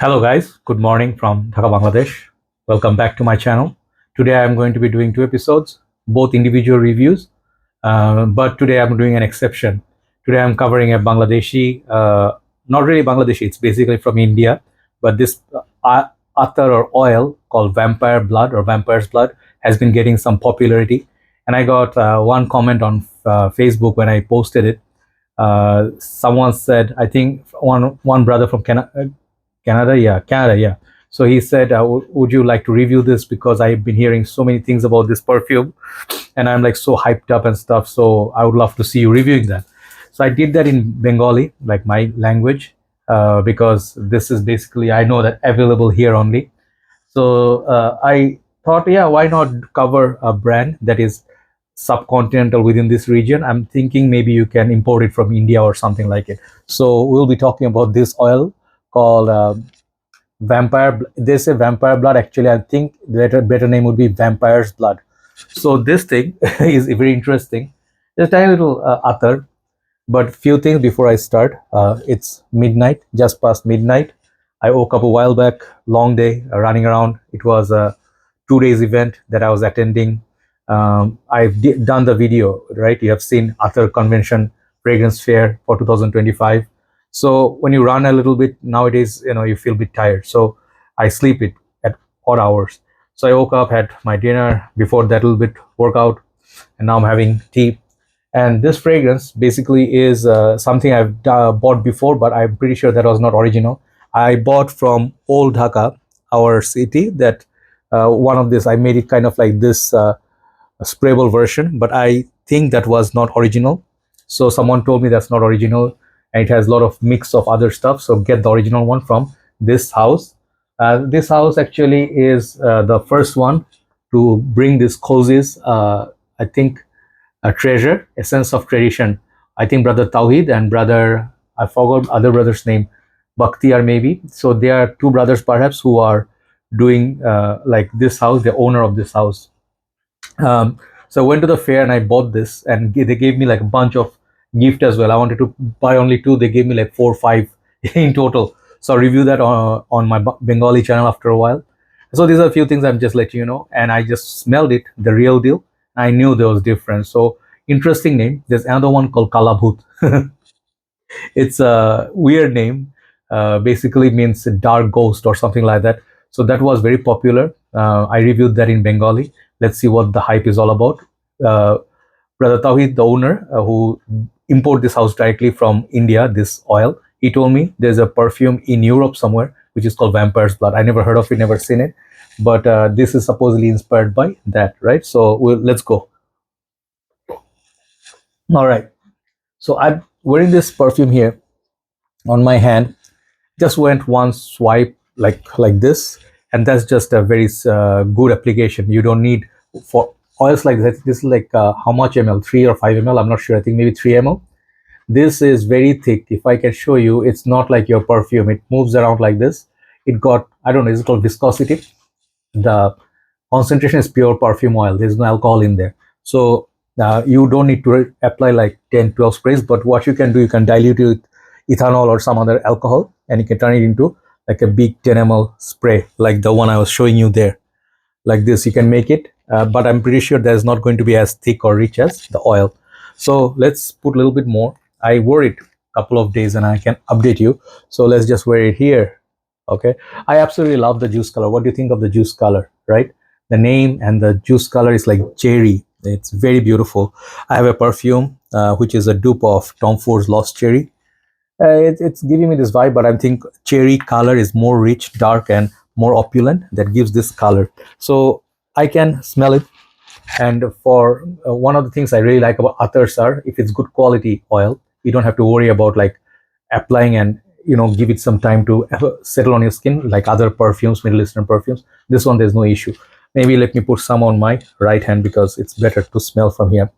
Hello guys, good morning from Dhaka, Bangladesh. Welcome back to my channel. Today I am going to be doing two episodes, both individual reviews, but today I'm doing an exception. Today I'm covering a Bangladeshi, not really Bangladeshi, it's basically from India, but this attar or oil called vampire blood or vampire's blood has been getting some popularity. And I got one comment on Facebook when I posted it. Someone said, I think one brother from Canada, yeah. So he said, "Would you like to review this? Because I've been hearing so many things about this perfume, and I'm like so hyped up and stuff. So I would love to see you reviewing that." So I did that in Bengali, like my language, because this is basically I know that available here only. So I thought, yeah, why not cover a brand that is subcontinental within this region? I'm thinking maybe you can import it from India or something like it. So we'll be talking about this oil called they say vampire blood. Actually, I think better name would be vampire's blood. So this thing is very interesting. Just a tiny little attar, but few things before I start. It's midnight, just past midnight. I woke up a while back, long day, running around. It was a 2 days event that I was attending. I've done the video, right? You have seen Attar Convention Fragrance Fair for 2025. So when you run a little bit nowadays, you feel a bit tired. So I sleep it at odd hours. So I woke up, had my dinner, before that a little bit workout, and now I'm having tea. And this fragrance basically is something I've bought before, but I'm pretty sure that was not original. I bought from Old Dhaka, our city. That one of this, I made it kind of like this sprayable version, but I think that was not original. So someone told me that's not original, and it has a lot of mix of other stuff. So get the original one from this house. This house actually is the first one to bring this cozies. I think a treasure, a sense of tradition. I think brother Tawhid and brother, I forgot other brother's name, Bakhtiar maybe. So they are two brothers perhaps who are doing like this house, the owner of this house. So I went to the fair and I bought this, and they gave me like a bunch of gift as well. I wanted to buy only two. They gave me like 4 or 5 in total. So I'll review that on my Bengali channel after a while. So these are a few things I'm just letting you know. And I just smelled it, the real deal. I knew there was difference. So interesting name. There's another one called Kalabhut. It's a weird name. Basically means dark ghost or something like that. So that was very popular. I reviewed that in Bengali. Let's see what the hype is all about. Uh, Brother Tawhid, the owner, who import this house directly from India, this oil, he told me there's a perfume in Europe somewhere which is called Vampire's Blood. I never heard of it, never seen it, but this is supposedly inspired by that, right? So let's go. All right. So I'm wearing this perfume here on my hand. Just went one swipe like this, and that's just a very good application. You don't need for oils like that. This is like how much ml, 3 or 5 ml, I'm not sure. I think maybe 3 ml. This is very thick. If I can show you, it's not like your perfume. It moves around like this. It got, I don't know, it's called viscosity. The concentration is pure perfume oil. There's no alcohol in there. So you don't need to apply like 10-12 sprays, but what you can do, you can dilute it with ethanol or some other alcohol, and you can turn it into like a big 10 ml spray, like the one I was showing you there. Like this, you can make it, but I'm pretty sure that's not going to be as thick or rich as the oil. So let's put a little bit more. I wore it a couple of days and I can update you. So let's just wear it here. Okay, I absolutely love the juice color. What do you think of the juice color, right? The name and the juice color is like cherry. It's very beautiful. I have a perfume which is a dupe of Tom Ford's Lost Cherry. It's giving me this vibe, but I think cherry color is more rich, dark, and more opulent. That gives this color. So I can smell it. And for one of the things I really like about attars are, if it's good quality oil, you don't have to worry about like applying and give it some time to settle on your skin like other perfumes, Middle Eastern perfumes. This one, there's no issue. Maybe let me put some on my right hand because it's better to smell from here.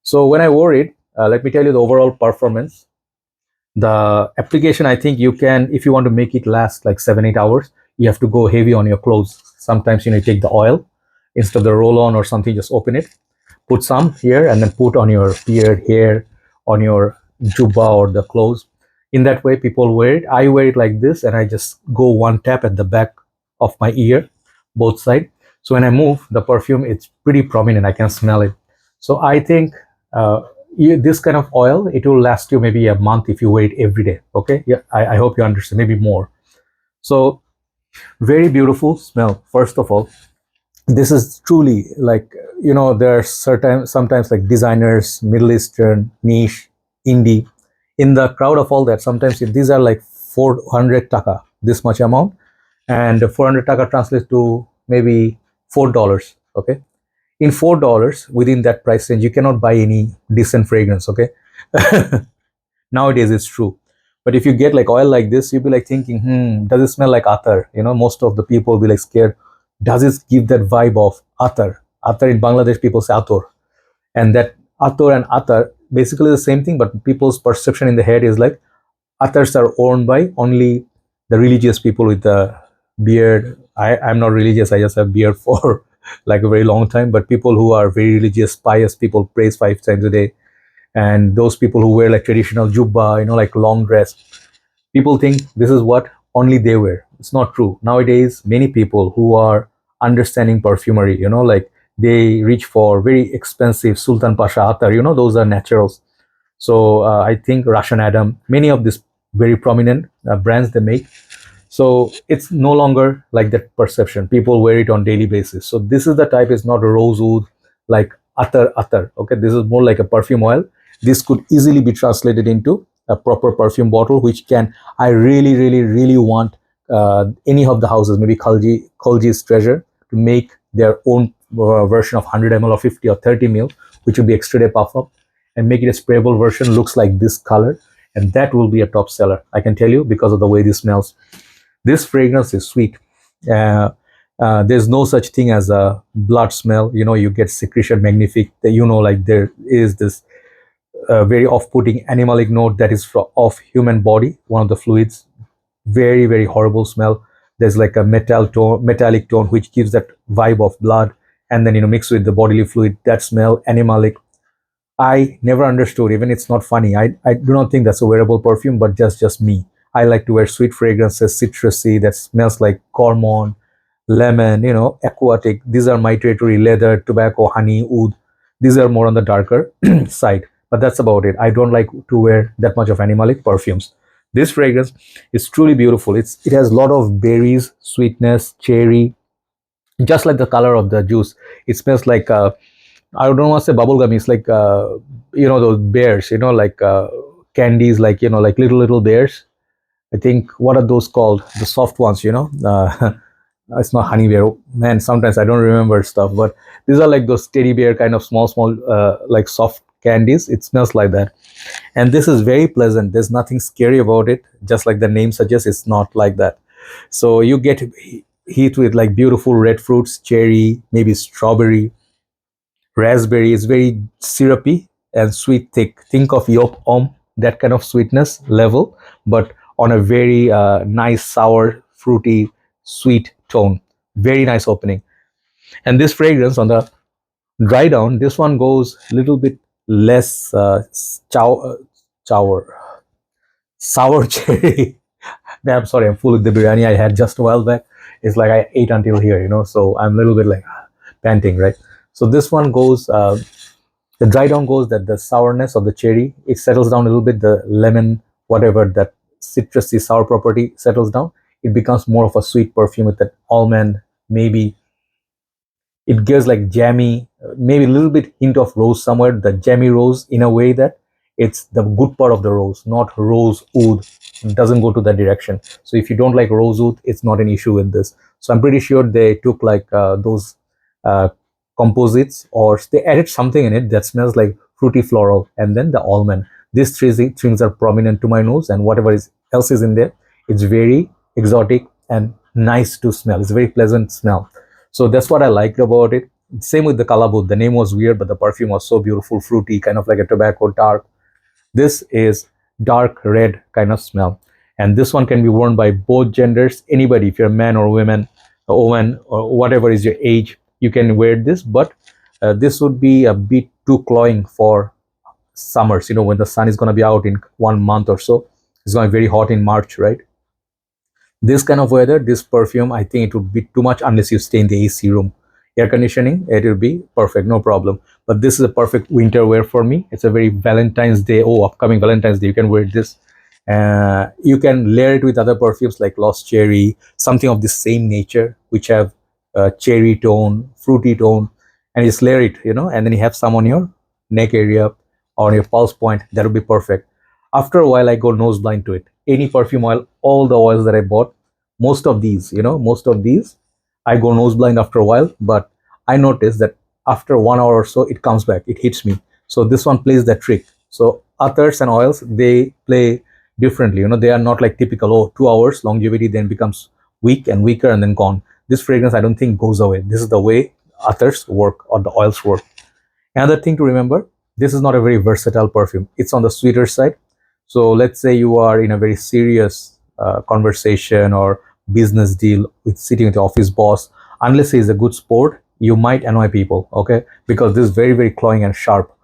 So when I wore it, let me tell you the overall performance. The application, I think you can, if you want to make it last like 7-8 hours, you have to go heavy on your clothes. Sometimes you take the oil instead of the roll on or something, just open it, put some here, and then put on your beard, hair, on your jubba or the clothes. In that way, people wear it. I wear it like this, and I just go one tap at the back of my ear, both side. So when I move, the perfume, it's pretty prominent. I can smell it. So I think uh, this kind of oil, it will last you maybe a month if you wear it every day. Okay, yeah, I hope you understand. Maybe more. So very beautiful smell. First of all, this is truly like, there are certain sometimes like designers, Middle Eastern, niche, indie. In the crowd of all that, sometimes these are like 400 taka, this much amount, and 400 taka translates to maybe $4. Okay, in $4 within that price range, you cannot buy any decent fragrance. Okay, nowadays it's true. But if you get like oil like this, you'll be like thinking, does it smell like attar? Most of the people will be like scared. Does it give that vibe of attar? Attar in Bangladesh, people say ator. And that ator and attar, basically the same thing, but people's perception in the head is like attars are owned by only the religious people with the beard. I'm not religious, I just have beard for like a very long time. But people who are very religious, pious people, praise 5 times a day, and those people who wear like traditional jubba, like long dress, people think this is what only they wear. It's not true. Nowadays, many people who are understanding perfumery, like they reach for very expensive Sultan Pasha attar, those are naturals. So I think Russian Adam, many of these very prominent brands they make. So it's no longer like that perception. People wear it on daily basis. So this is the type, is not a rosewood like attar. Okay, this is more like a perfume oil. This could easily be translated into a proper perfume bottle, which can, I really, really, really want any of the houses, maybe Khalji's Treasure, to make their own version of 100 ml or 50 or 30 ml, which will be extra day puff up, and make it a sprayable version, looks like this color, and that will be a top seller. I can tell you, because of the way this smells. This fragrance is sweet. Uh, there's no such thing as a blood smell. You get secretion magnifique. Like there is this very off-putting animalic note that is of human body, one of the fluids. Very, very horrible smell. There's like a metallic tone, which gives that vibe of blood, and then mixed with the bodily fluid. That smell, animalic. I never understood, even it's not funny. I do not think that's a wearable perfume, but just me. I like to wear sweet fragrances, citrusy, that smells like cormon, lemon, aquatic. These are my territory, leather, tobacco, honey, oud. These are more on the darker side, but that's about it. I don't like to wear that much of animalic perfumes. This fragrance is truly beautiful. It has a lot of berries, sweetness, cherry, just like the color of the juice. It smells like I don't want to say bubblegum. It's like those bears, like candies, like like little bears. I think, what are those called? The soft ones, it's not honey bear. Man, sometimes I don't remember stuff, but these are like those teddy bear kind of small, like soft candies. It smells like that, and this is very pleasant. There's nothing scary about it. Just like the name suggests, it's not like that. So you get heat with like beautiful red fruits, cherry, maybe strawberry, raspberry. Is very syrupy and sweet, thick. Think of yolk that kind of sweetness level, but on a very nice, sour, fruity, sweet tone. Very nice opening. And this fragrance on the dry down, this one goes a little bit less sour, sour cherry. I'm sorry, I'm full with the biryani I had just a while back. It's like I ate until here, so I'm a little bit like panting, right? So this one goes, the dry down goes that the sourness of the cherry, it settles down a little bit, the lemon, whatever that citrusy sour property settles down, it becomes more of a sweet perfume with that almond, maybe it gives like jammy, maybe a little bit hint of rose somewhere, the jammy rose, in a way that it's the good part of the rose, not rose oud. It doesn't go to that direction. So if you don't like rose oud, it's not an issue with this. So I'm pretty sure they took like those uh, composites, or they added something in it that smells like fruity floral, and then the almond. These three things are prominent to my nose, and whatever else is in there, it's very exotic and nice to smell. It's a very pleasant smell. So that's what I liked about it. Same with the Kalabut. The name was weird, but the perfume was so beautiful, fruity, kind of like a tobacco, dark. This is dark red kind of smell. And this one can be worn by both genders. Anybody, if you're a man or woman, a woman, or whatever is your age, you can wear this. But this would be a bit too cloying for summers, when the sun is going to be out in 1 month or so. It's going to be very hot in March, right? This kind of weather, this perfume, I think it would be too much unless you stay in the AC room. Air conditioning, it will be perfect, no problem. But this is a perfect winter wear for me. It's a very Valentine's Day, oh, upcoming Valentine's Day, you can wear this. You can layer it with other perfumes like Lost Cherry, something of the same nature, which have cherry tone, fruity tone, and you just layer it, and then you have some on your neck area or on your pulse point. That would be perfect. After a while, I go nose blind to it. Any perfume oil, all the oils that I bought, most of these, I go nose blind after a while. But I notice that after 1 hour or so, it comes back, it hits me. So this one plays that trick. So others and oils, they play differently. They are not like typical, oh, 2 hours longevity, then becomes weak and weaker and then gone. This fragrance, I don't think goes away. This is the way others work or the oils work. Another thing to remember, this is not a very versatile perfume. It's on the sweeter side. So let's say you are in a very serious conversation or business deal with sitting with the office boss. Unless he's a good sport, you might annoy people, okay? Because this is very, very cloying and sharp.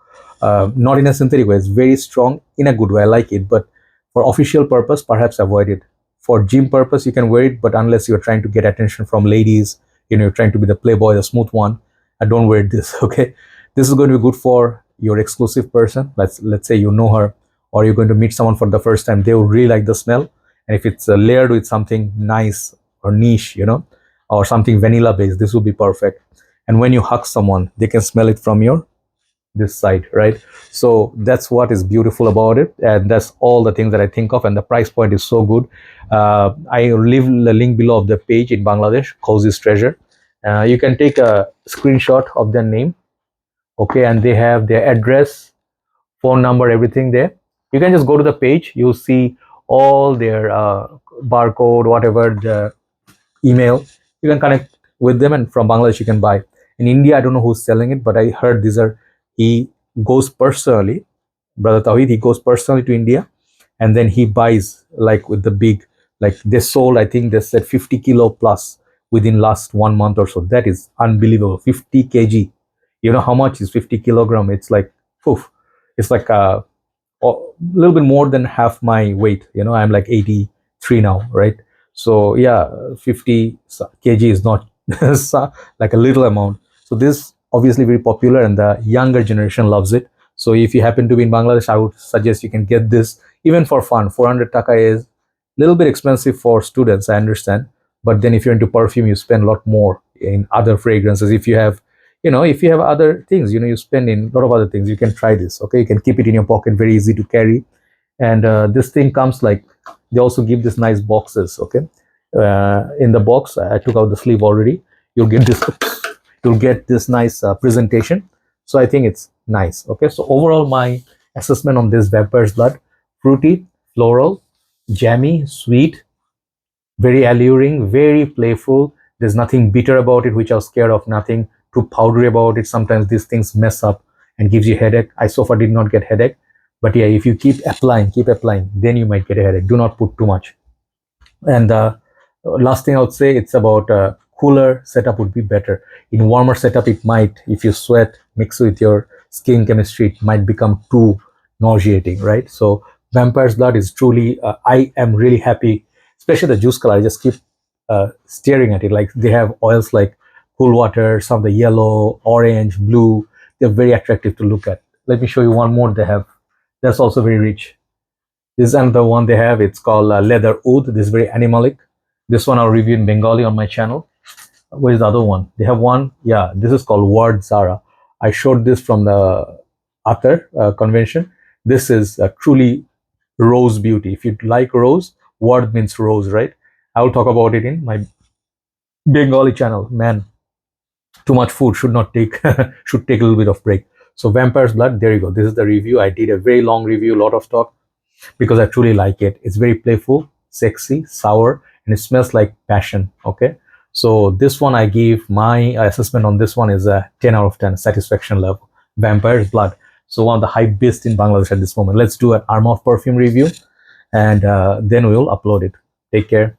Not in a synthetic way, it's very strong in a good way. I like it, but for official purpose, perhaps avoid it. For gym purpose, you can wear it, but unless you're trying to get attention from ladies, you're trying to be the playboy, the smooth one, don't wear this, okay? This is going to be good for your exclusive person. Let's say you know her, or you're going to meet someone for the first time. They will really like the smell. And if it's layered with something nice or niche, or something vanilla based, this will be perfect. And when you hug someone, they can smell it from your this side, right? So that's what is beautiful about it, and that's all the things that I think of. And the price point is so good. I leave the link below of the page in Bangladesh, Cozy's Treasure. You can take a screenshot of their name, okay, and they have their address, phone number, everything there. You can just go to the page, you'll see all their barcode, whatever, the email. You can connect with them, and from Bangladesh you can buy. In India, I don't know who's selling it, but I heard he goes personally, brother Tawhid, he goes personally to India, and then he buys, like, with the big, like, they sold, I think they said 50 kilo plus within last 1 month or so. That is unbelievable. 50 kg. You know how much is 50 kilogram? It's like, poof, it's like a little bit more than half my weight. I'm like 83 now, right? So yeah, 50 kg is not like a little amount. So this obviously very popular, and the younger generation loves it. So if you happen to be in Bangladesh, I would suggest you can get this even for fun. 400 taka is a little bit expensive for students, I understand. But then if you're into perfume, you spend a lot more in other fragrances. If you have other things, you spend in a lot of other things, you can try this, okay? You can keep it in your pocket, very easy to carry. And this thing comes, like, they also give this nice boxes, okay? In the box, I took out the sleeve already. You'll get this nice presentation. So I think it's nice, okay? So overall, my assessment on this Vampire's Blood: fruity, floral, jammy, sweet, very alluring, very playful. There's nothing bitter about it, which I was scared of. Nothing too powdery about it. Sometimes these things mess up and gives you headache. I so far did not get headache, but yeah, if you keep applying, then you might get a headache. Do not put too much. And last thing I would say, it's about cooler setup would be better. In warmer setup, it might, if you sweat mix with your skin chemistry, it might become too nauseating, right? So Vampire's Blood is truly, I am really happy, especially the juice color. I just keep staring at it. Like, they have oils like cool water, some of the yellow, orange, blue. They're very attractive to look at. Let me show you one more they have. That's also very rich. This is another one they have. It's called Leather Oud. This is very animalic. This one I'll review in Bengali on my channel. Where is the other one? They have one. Yeah, this is called Ward Zara. I showed this from the Atar convention. This is truly rose beauty. If you like rose, Ward means rose, right? I will talk about it in my Bengali channel. Man, too much food should not take should take a little bit of break. So Vampire's Blood, there you go. This is the review. I did a very long review, a lot of talk, because I truly like it. It's very playful, sexy, sour, and it smells like passion, okay? So this one, I give my assessment on this one is a 10 out of 10 satisfaction level. Vampire's Blood. So one of the hype beasts in Bangladesh at this moment. Let's do an Arma of Perfume review, and then we'll upload it. Take care.